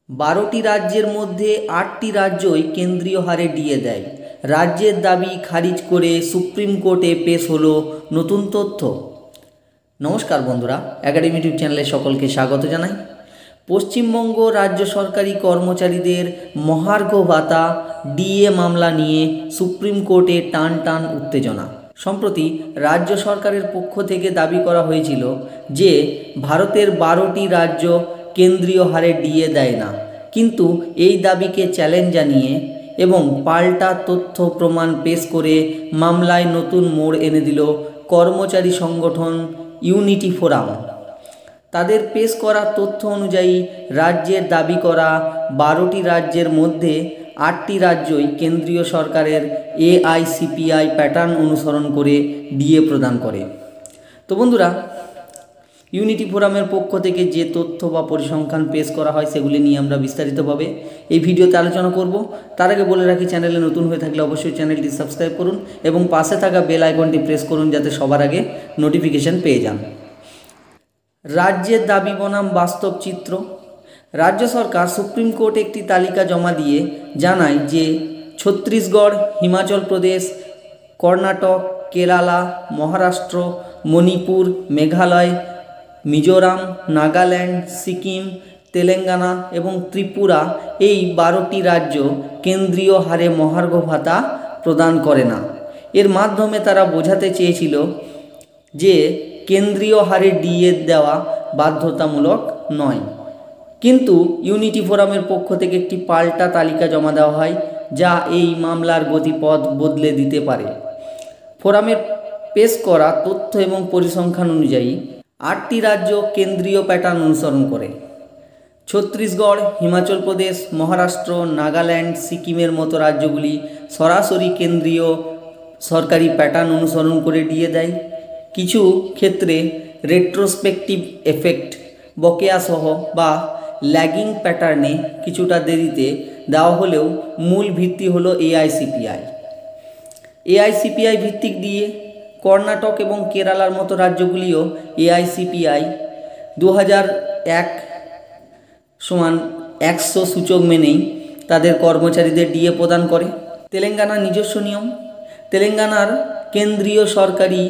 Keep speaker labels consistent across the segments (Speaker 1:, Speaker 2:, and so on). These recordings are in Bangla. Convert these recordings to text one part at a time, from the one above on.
Speaker 1: 12টি রাজ্যের মধ্যে 8টি রাজ্যই কেন্দ্রীয় হারে ডিএ দেয়। রাজ্যের দাবি খারিজ করে সুপ্রিম কোর্টে পেশ হলো নতুন তথ্য। নমস্কার বন্ধুরা, একাডেমি ইউটিউব চ্যানেলে সকলকে স্বাগত জানাই। পশ্চিমবঙ্গ রাজ্য সরকারি কর্মচারীদের মহার্ঘ ভাতা ডিএ মামলা নিয়ে সুপ্রিম কোর্টে টান টান উত্তেজনা। সম্প্রতি রাজ্য সরকারের পক্ষ থেকে দাবি করা হয়েছিল যে ভারতের 12টি রাজ্য কেন্দ্রীয় হারে ডিএ দেয় না, কিন্তু এই দাবিকে চ্যালেঞ্জ জানিয়ে এবং পাল্টা তথ্য প্রমাণ পেশ করে মামলায় নতুন মোড় এনে দিল কর্মচারী সংগঠন ইউনিটি ফোরাম। তাদের পেশ করা তথ্য অনুযায়ী রাজ্যের দাবি করা 12টি রাজ্যের মধ্যে 8টি রাজ্যই কেন্দ্রীয় সরকারের এআইসিপিআই প্যাটার্ন অনুসরণ করে ডিএ প্রদান করে। তো বন্ধুরা, ইউনিটি ফোরামের পক্ষ থেকে যে তথ্য বা পরিসংখ্যান পেশ করা হয় সেগুলি নিয়ে আমরা বিস্তারিতভাবে এই ভিডিওতে আলোচনা করব। তার আগে বলে রাখি, চ্যানেলে নতুন হয়ে থাকলে অবশ্যই চ্যানেলটি সাবস্ক্রাইব করুন এবং পাশে থাকা বেল আইকনটি প্রেস করুন যাতে সবার আগে নোটিফিকেশন পেয়ে যান। রাজ্যের দাবি বনাম বাস্তব চিত্র। রাজ্য সরকার সুপ্রিম কোর্টে একটি তালিকা জমা দিয়ে জানায় যে ছত্তিশগড়, হিমাচল প্রদেশ, কর্ণাটক, কেরালা, মহারাষ্ট্র, মণিপুর, মেঘালয়, মিজোরাম, নাগাল্যান্ড, সিকিম, তেলেঙ্গানা এবং ত্রিপুরা এই 12টি রাজ্য কেন্দ্রীয় হারে মহার্ঘ ভাতা প্রদান করে না। এর মাধ্যমে তারা বোঝাতে চেয়েছিল যে কেন্দ্রীয় হারে ডিএ দেওয়া বাধ্যতামূলক নয়। কিন্তু ইউনিটি ফোরামের পক্ষ থেকে একটি পাল্টা তালিকা জমা দেওয়া হয় যা এই মামলার গতিপথ বদলে দিতে পারে। ফোরামের পেশ করা তথ্য এবং পরিসংখ্যান অনুযায়ী 8টি রাজ্য কেন্দ্রীয় প্যাটার্ন অনুসরণ করে। ছত্তিশগড়, হিমাচল প্রদেশ, মহারাষ্ট্র, নাগাল্যান্ড, সিকিমের মতো রাজ্যগুলি সরাসরি কেন্দ্রীয় সরকারি প্যাটার্ন অনুসরণ করে ডিএ দেয়। কিছু ক্ষেত্রে রেট্রোস্পেকটিভ এফেক্ট বকেয়াসহ বা ল্যাগিং প্যাটার্নে কিছুটা দেরিতে দেওয়া হলেও মূল ভিত্তি হলো এআইসিপিআই। এআইসিপিআই ভিত্তিক ডিএ। কর্ণাটক এবং কেরালার মতো রাজ্যগুলিও এআইসিপিআই 2001 সমান 100 সূচক মেনেই তাদের কর্মচারীদের ডিএ প্রদান করে। তেলেঙ্গানার নিজস্ব নিয়ম। তেলেঙ্গানার কেন্দ্রীয় সরকারি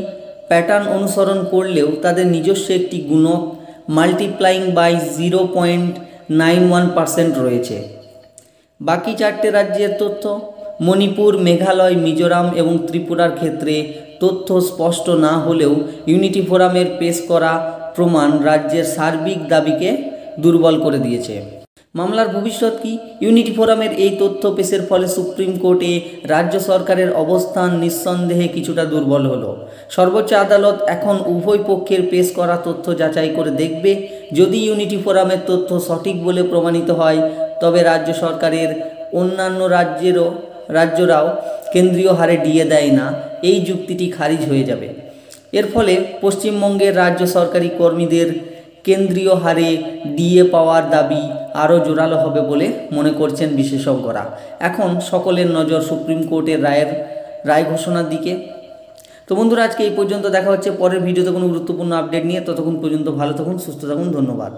Speaker 1: প্যাটার্ন অনুসরণ করলেও তাদের নিজস্ব একটি গুণক মাল্টিপ্লাইং বাই 0.91% রয়েছে। বাকি 4টে রাজ্যের তথ্য। মণিপুর, মেঘালয়, মিজোরাম এবং ত্রিপুরার ক্ষেত্রে তথ্য স্পষ্ট না হলেও ইউনিটি ফোরামের পেশ করা প্রমাণ রাজ্যের সার্বিক দাবিকে দুর্বল করে দিয়েছে। মামলার ভবিষ্যৎ কি? ইউনিটি ফোরামের এই তথ্য পেশের ফলে সুপ্রিম কোর্টে রাজ্য সরকারের অবস্থান নিঃসন্দেহে কিছুটা দুর্বল হলো। সর্বোচ্চ আদালত এখন উভয় পক্ষের পেশ করা তথ্য যাচাই করে দেখবে। যদি ইউনিটি ফোরামের তথ্য সঠিক বলে প্রমাণিত হয় তবে রাজ্য সরকারের অন্যান্য রাজ্যরাও কেন্দ্রীয় হারে ডিএ দেয় না এই যুক্তিটি খারিজ হয়ে যাবে। এর ফলে পশ্চিমবঙ্গের রাজ্য সরকারি কর্মীদের কেন্দ্রীয় হারে ডিএ পাওয়ার দাবি আরও জোরালো হবে বলে মনে করছেন বিশেষজ্ঞরা। এখন সকলের নজর সুপ্রিম কোর্টের রায় ঘোষণার দিকে। তো বন্ধুরা, আজকে এই পর্যন্ত। দেখা হচ্ছে পরের ভিডিওতে কোনো গুরুত্বপূর্ণ আপডেট নিয়ে। ততক্ষণ পর্যন্ত ভালো থাকুন, সুস্থ থাকুন। ধন্যবাদ।